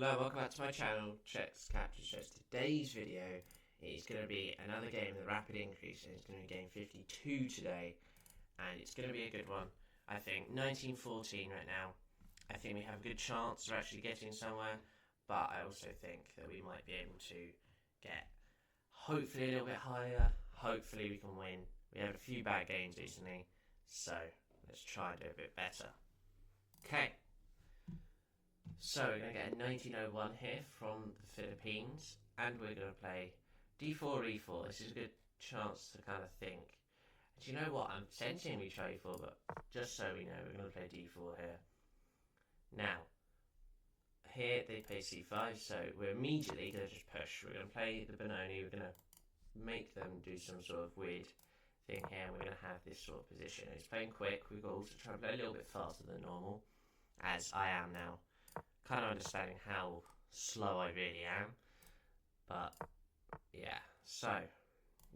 Hello, welcome back to my channel, Chess Capture Chess. Today's video is going to be another game with rapid increase, and it's going to be game 52 today, and it's going to be a good one. I think 1914 right now. I think we have a good chance of actually getting somewhere, but I also think that we might be able to get hopefully a little bit higher. Hopefully we can win. We had a few bad games recently, so let's try and do a bit better. Okay. So we're going to get a 1901 here from the Philippines, and we're going to play d4, e4. This is a good chance to kind of think. Do you know what? I'm sensing we try e4, but just so we know, we're going to play d4 here. Now, here they play c5, so we're immediately going to just push. We're going to play the Benoni, we're going to make them do some sort of weird thing here, and we're going to have this sort of position. He's playing quick, we've got to also try and play a little bit faster than normal, as I am now. Kind of understanding how slow I really am, but yeah. So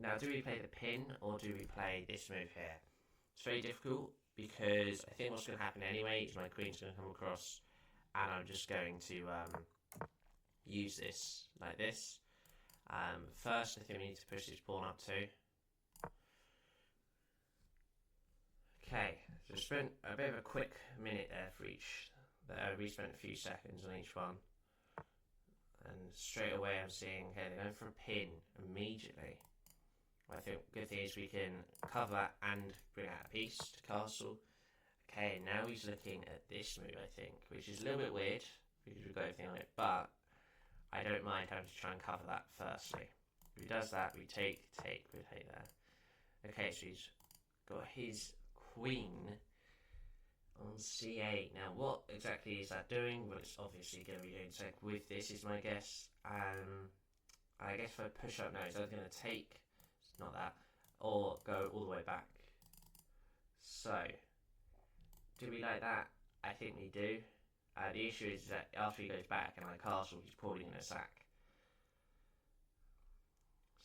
now, do we play the pin or do we play this move here? It's very difficult because I think what's going to happen anyway is my queen's going to come across, and I'm just going to use this like this. First, I think we need to push this pawn up too. Okay, so spent a bit of a quick minute there for each. We spent a few seconds on each one, and straight away I'm seeing, okay, they're going for a pin immediately. I think the good thing is we can cover that and bring out a piece to castle. Okay, now he's looking at this move, I think, which is a little bit weird because we've got everything on it, but I don't mind having to try and cover that firstly. If he does that, we take there. Okay, so he's got his queen on c8. Now, what exactly is that doing? Well, it's obviously going to be doing something with this, is my guess. I guess if I push up now, it's either going to take, not that, or go all the way back. So, do we like that? I think we do. The issue is that after he goes back and I castle, he's probably going to sack.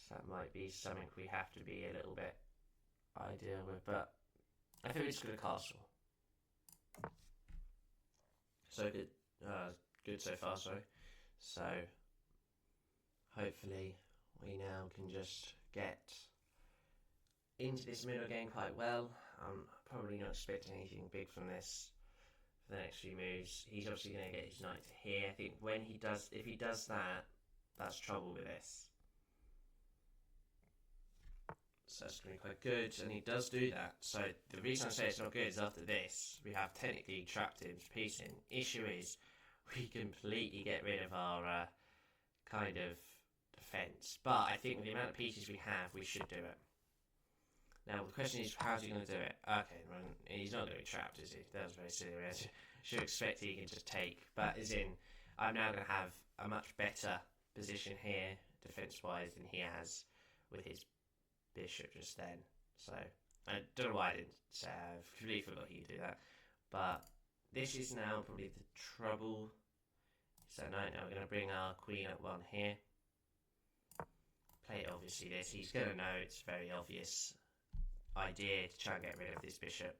So that might be something we have to be a little bit ideal with, but I think we're just going to castle. So good, good so far, sorry. So, hopefully, we now can just get into this middle game quite well. I'm probably not expecting anything big from this for the next few moves. He's obviously going to get his knight to here. I think when he does, if he does that, that's trouble with this. So that's going to be quite good, and he does do that. So the reason I say it's not good is after this, we have technically trapped him piece in. Issue is, we completely get rid of our kind of defense. But I think with the amount of pieces we have, we should do it. Now the question is, how's he going to do it? Okay, well, he's not going to be trapped, is he? That was very silly. I should expect he can just take. But as in, I'm now going to have a much better position here, defense-wise, than he has with his bishop just then. So I don't know why I didn't say. I've completely forgot he could do that. But this is now probably the trouble. So now we're going to bring our queen up one here. Play obviously this. He's going to know it's a very obvious idea to try and get rid of this bishop.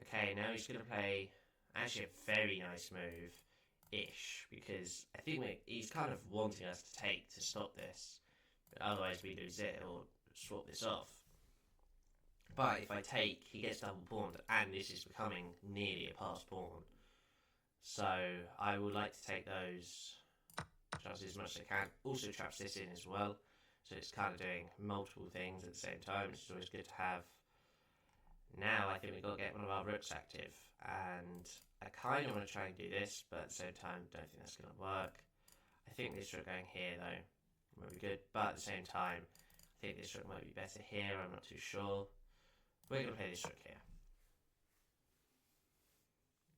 Okay, now he's going to play actually a very nice move-ish, because I think he's kind of wanting us to take to stop this. But otherwise we lose it or swap this off. But if I take, he gets double pawned, and this is becoming nearly a passed pawn. So I would like to take those chances as much as I can. Also traps this in as well, so it's kind of doing multiple things at the same time, which is always good to have. Now I think we've got to get one of our rooks active, and I kind of want to try and do this, but at the same time don't think that's going to work. I think this rook going here though might be good, but at the same time I think this rook might be better here, I'm not too sure. We're going to play this rook here.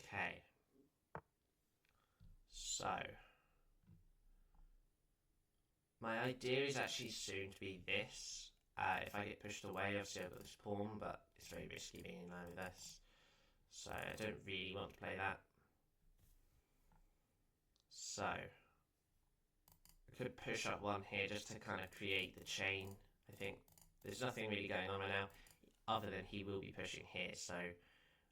Okay. So, my idea is actually soon to be this. If I get pushed away, obviously I've got this pawn, but it's very risky being in line with this. So I don't really want to play that. So, I could push up one here just to kind of create the chain. I think there's nothing really going on right now, other than he will be pushing here. So,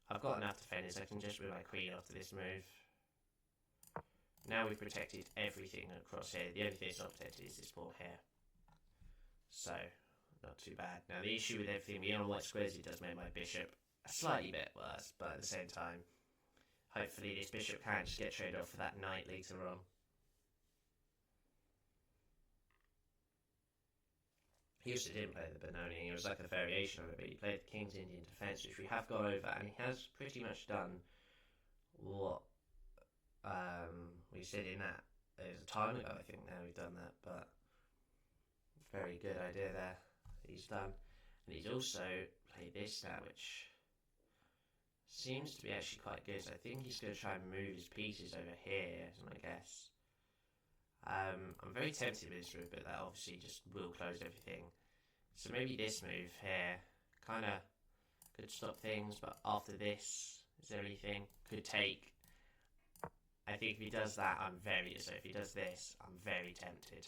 I've got enough defenders. I can just move my queen after this move. Now we've protected everything across here. The only thing that's not protected is this pawn here. So, not too bad. Now the issue with everything being on white squares, it does make my bishop a slightly bit worse, but at the same time, hopefully this bishop can just get traded off for that knight later on. He also didn't play the Benoni, it was like a variation of it, but he played the King's Indian Defence, which we have gone over, and he has pretty much done what we said in that. It was a time ago, I think, now we've done that, but very good idea there he's done. And he's also played this now, which seems to be actually quite good. So I think he's going to try and move his pieces over here, is my guess. I'm very tempted with this move, but that obviously just will close everything. So maybe this move here kind of could stop things, but after this, is there anything? Could take. I think if he does that, so if he does this, I'm very tempted.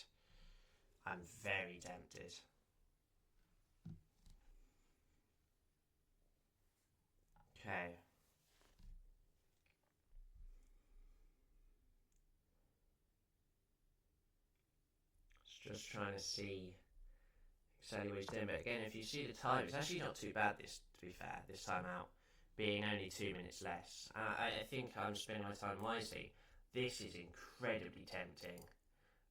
I'm very tempted. Okay. Just trying to see exactly what he's doing, but again, if you see the time, it's actually not too bad, this, to be fair, this time out, being only 2 minutes less. I think I'm spending my time wisely. This is incredibly tempting,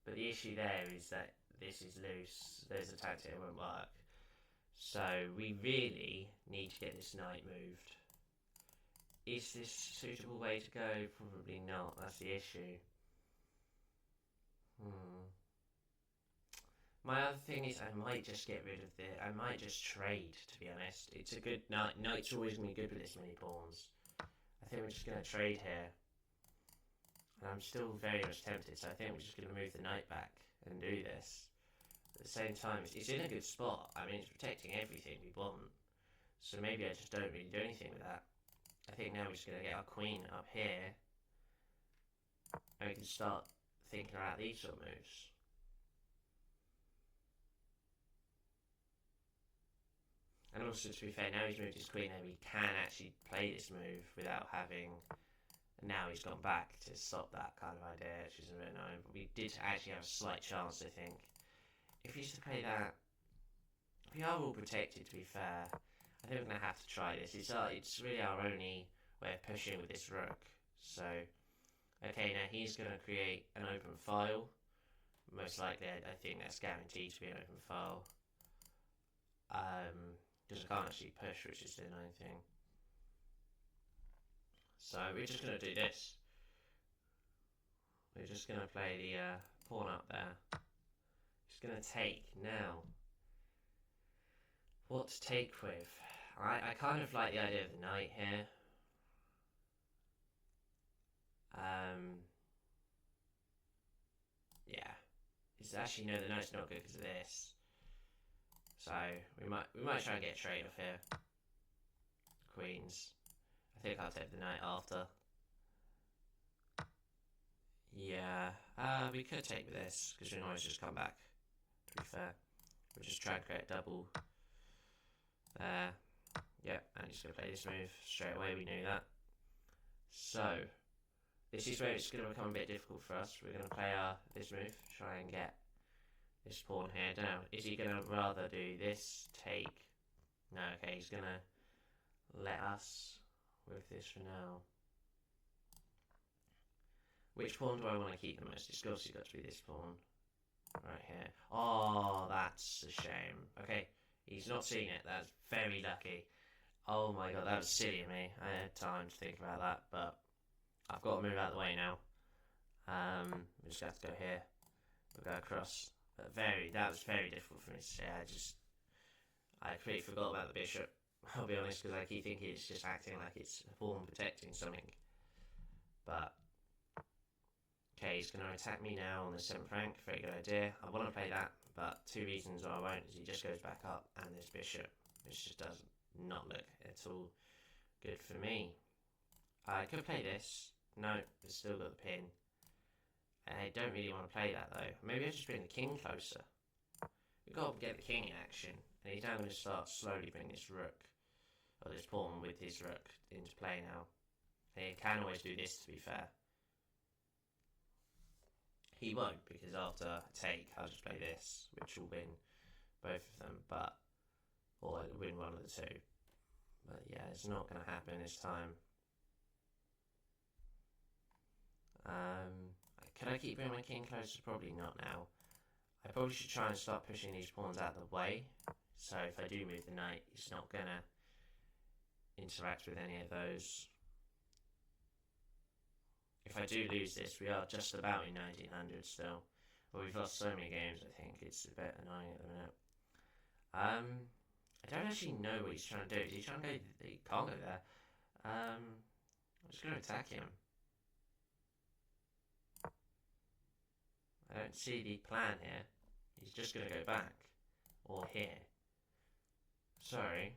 but the issue there is that this is loose. There's a tactic that won't work. So we really need to get this knight moved. Is this a suitable way to go? Probably not, that's the issue. My other thing is I might just get rid of I might just trade, to be honest. It's a good knight. Knight's always going to be good with this many pawns. I think we're just going to trade here. And I'm still very much tempted, so I think we're just going to move the knight back and do this. At the same time, it's in a good spot. I mean, it's protecting everything we want. So maybe I just don't really do anything with that. I think now we're just going to get our queen up here. And we can start thinking about these sort of moves. And also, to be fair, now he's moved his queen there, we can actually play this move without having... And now he's gone back to stop that kind of idea, which is a bit annoying. But we did actually have a slight chance, I think. If he used to play that... We are all protected, to be fair. I think we're going to have to try this. It's really our only way of pushing with this rook. So, okay, now he's going to create an open file. Most likely, I think that's guaranteed to be an open file. Because I can't actually push, which is the annoying thing. So we're just going to do this. We're just going to play the pawn up there. Just going to take now. What to take with? I kind of like the idea of the knight here. Yeah. It's actually, no, the knight's not good because of this. So we might try and get a trade off here. Queens. I think I'll take the knight after. Yeah, we could take with this because we can always just come back. To be fair, we'll just try and create a double there. Yep, and he's gonna play this move straight away. We knew that. So this is where it's gonna become a bit difficult for us. We're gonna play this move, try and get this pawn here down. Is he going to rather do this, take? No, okay, he's going to let us with this for now. Which pawn do I want to keep the most? It's obviously got to be this pawn. Right here. Oh, that's a shame. Okay, he's not seeing it. That's very lucky. Oh my god, that was silly of me. I had time to think about that, but I've got to move out of the way now. We just have to go here. We'll go across. But that was very difficult for me to say. I completely forgot about the bishop. I'll be honest, because I keep thinking it's just acting like it's a pawn protecting something. But okay, he's going to attack me now on the 7th rank. Very good idea. I want to play that, but 2 reasons why I won't is he just goes back up, and this bishop, which just does not look at all good for me. I could play this. No, it's still got the pin. I don't really want to play that though. Maybe I just bring the king closer. We've got to get the king in action. And he's now going to start slowly bringing this rook, or this pawn with his rook, into play now. And he can always do this, to be fair. He won't, because after I take, I'll just play this, which will win both of them, or it'll win one of the two. But yeah, it's not going to happen this time. Can I keep bringing my king closer? Probably not now. I probably should try and start pushing these pawns out of the way. So if I do move the knight, it's not going to interact with any of those. If I do lose this, we are just about in 1900 still. But we've lost so many games, I think. It's a bit annoying at the minute. I don't actually know what he's trying to do. Is he trying to go... He can't go there. I'm just going to attack him. I don't see the plan here. He's just going to go back. Or here. Sorry.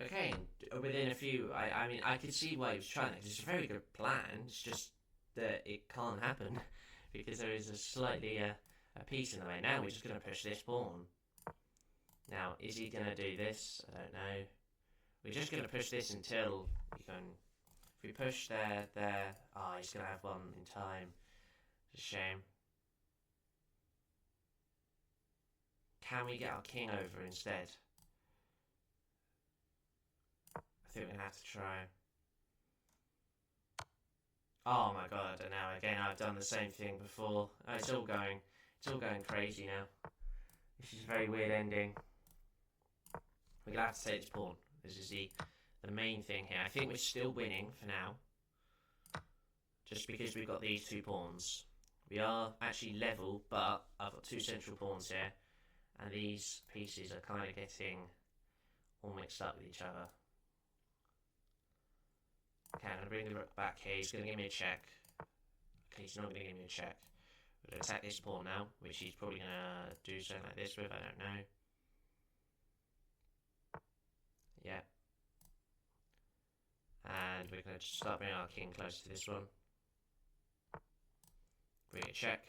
Okay, within a few... I mean, I could see why he was trying it. It's a very good plan. It's just that it can't happen. Because there is a slightly... a piece in the way. Now we're just going to push this pawn. Now, is he going to do this? I don't know. We're just going to push this until we can... If we push there... Oh, he's going to have one in time. It's a shame. Can we get our king over instead? I think we're going to have to try. Oh my god, and now again I've done the same thing before. Oh, it's all going crazy now. This is a very weird ending. We're going to have to take this pawn. This is the main thing here. I think we're still winning for now. Just because we've got these two pawns. We are actually level, but I've got two central pawns here. And these pieces are kind of getting all mixed up with each other. Okay, I'm going to bring the rook back here. He's going to give me a check. Okay, he's not going to give me a check. We're going to attack this pawn now, which he's probably going to do something like this with, I don't know. Yeah. And we're going to start bringing our king close to this one. Bring a check.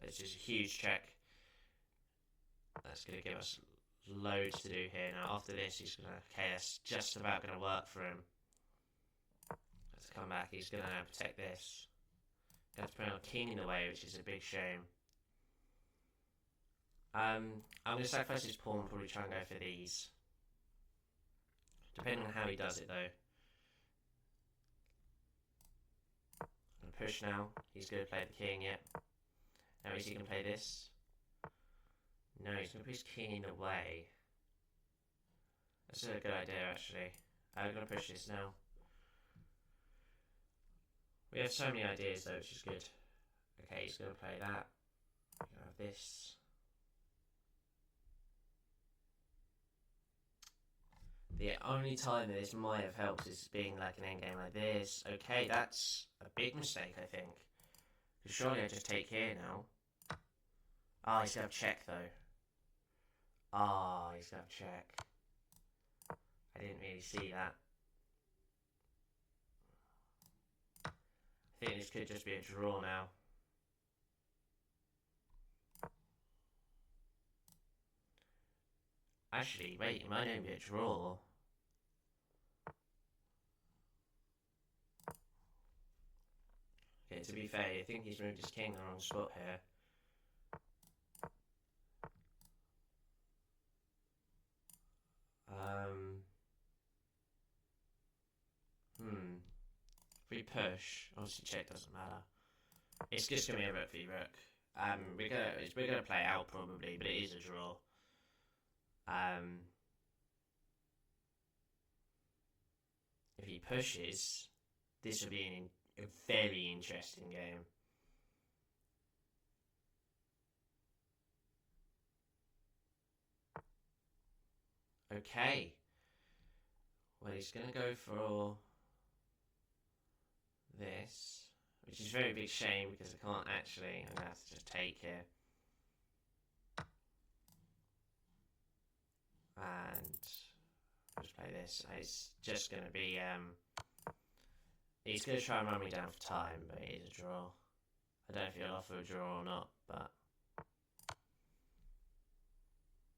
This is a huge check. That's going to give us loads to do here. Now after this, he's going to... Okay, that's just about going to work for him. Let's come back. He's going to protect this. Going to put our king in the way, which is a big shame. I'm going to sacrifice his pawn, probably try and go for these. Depending on how he does it, though. I'm going to push now. He's going to play the king, yep. Now is he going to play this? No, he's going to put his king in the way. That's a good idea, actually. I'm going to push this now. We have so many ideas, though, which is good. Okay, he's going to play that. We're going to have this. The only time that this might have helped is being like an endgame like this. Okay, that's a big mistake, I think. Because surely I just take here now. Ah, he's going to have check, though. Ah, he's going to have check. I didn't really see that. I think this could just be a draw now. Actually, wait, it might only be a draw. Okay, to be fair, I think he's moved his king in the wrong spot here. If we push, obviously check doesn't matter. It's just gonna be a rook v rook. We're gonna play it out probably, but it is a draw. If he pushes, this will be a very interesting game. Okay. Well, he's going to go for this, which is a very big shame because I can't actually. I'm going to have to just take here. And I'll just play this. It's just going to be. He's going to try and run me down for time, but it is a draw. I don't know if he'll offer a draw or not, but.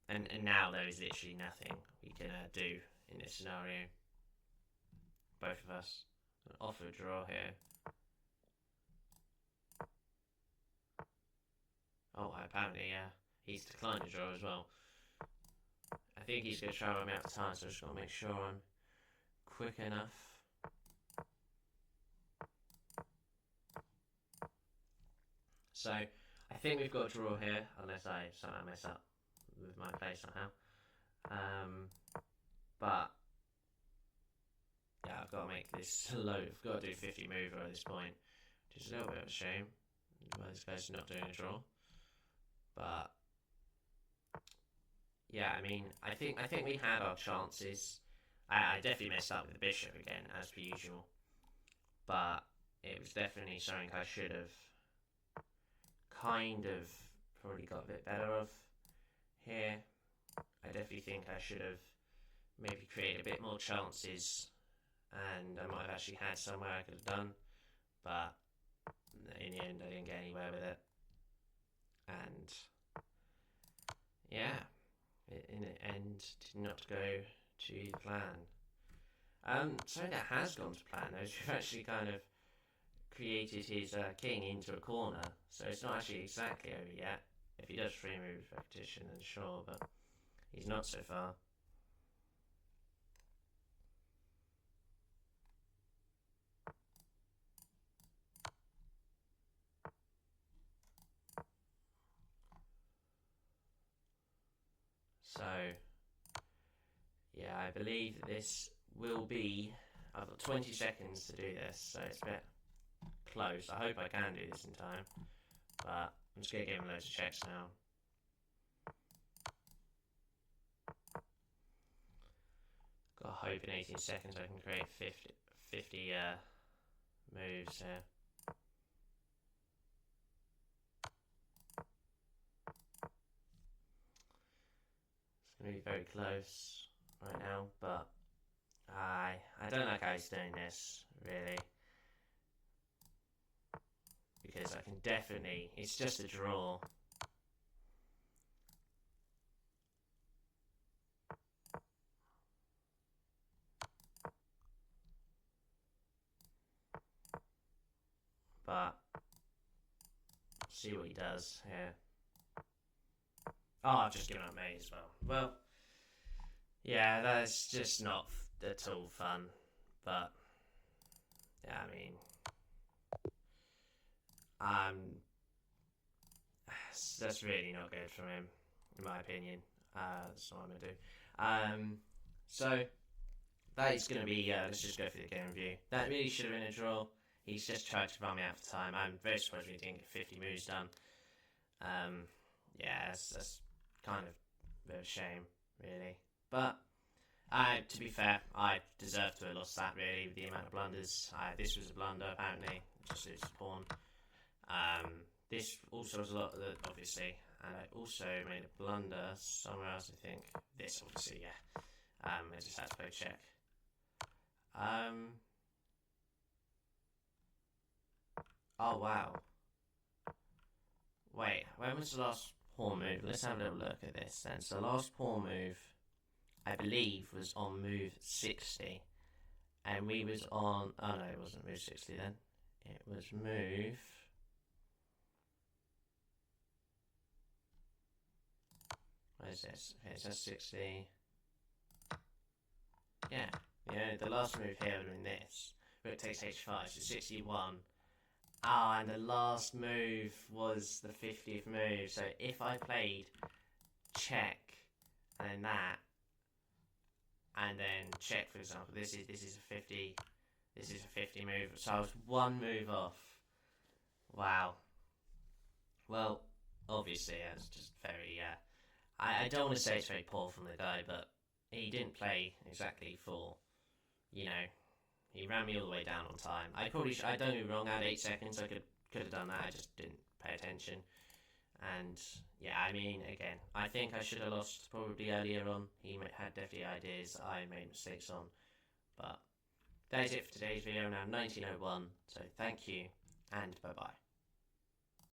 And now there is literally nothing we can do in this scenario. Both of us. Offer a draw here. Oh, apparently, he's declined a draw as well. I think he's going to try to run me out of time, so I just got to make sure I'm quick enough. So, I think we've got a draw here, unless I somehow mess up with my play somehow. But, yeah, I've got to make this slow. I've got to do 50 mover at this point, which is a little bit of a shame. Well, this guy's not doing a draw. But, yeah, I mean, I think we had our chances. I definitely messed up with the bishop again, as per usual. But it was definitely something I should have kind of probably got a bit better of here. I definitely think I should have maybe created a bit more chances, and I might have actually had somewhere I could have done, but in the end I didn't get anywhere with it. And yeah, in the end did not go to plan. Something that has gone to plan though is we've actually kind of created his king into a corner, so it's not actually exactly over yet. If he does free move repetition, then sure, but he's not so far. So, yeah, I believe that this will be... I've got 20 seconds to do this, so it's a bit close. I hope I can do this in time, but I'm just going to give him loads of checks now. Got to hope in 18 seconds I can create 50 moves here. It's going to be very close right now, but I don't like how he's doing this, really. Because I can definitely... It's just a draw. But see what he does here. Oh, I've just given up mate as well. Well, yeah, that's just not at all fun. But yeah, I mean, that's really not good from him, in my opinion. That's not what I'm gonna do. So that is gonna be. Let's just go through the game review. That really should have been a draw. He's just tried to run me out of time. I'm very surprised we didn't get 50 moves done. Yeah, that's kind of a bit of a shame, really. But to be fair, I deserve to have lost that, really, with the amount of blunders. This was a blunder, apparently, just lose the pawn. This also was a lot, obviously, and I also made a blunder somewhere else, I think. This, obviously, yeah. I just had to play check. Oh, wow. Wait, when was the last pawn move? Let's have a little look at this then. So the last pawn move, I believe, was on move 60. And we was on... Oh no, it wasn't move 60 then. It was move... What is this? Okay, so 60. Yeah, the last move here would have been this. But it takes h5, so 61. Ah, and the last move was the 50th move. So if I played check and then that, and then check, for example, this is a 50. This is a 50 move. So I was one move off. Wow. Well, obviously, that's just very. I don't want to say it's very poor from the guy, but he didn't play exactly for, you know. He ran me all the way down on time. I don't get me wrong, I had 8 seconds, I could have done that, I just didn't pay attention. And, yeah, I mean, again, I think I should have lost probably earlier on. He had definitely ideas I made mistakes on. But that is it for today's video, now 1901, so thank you, and bye-bye.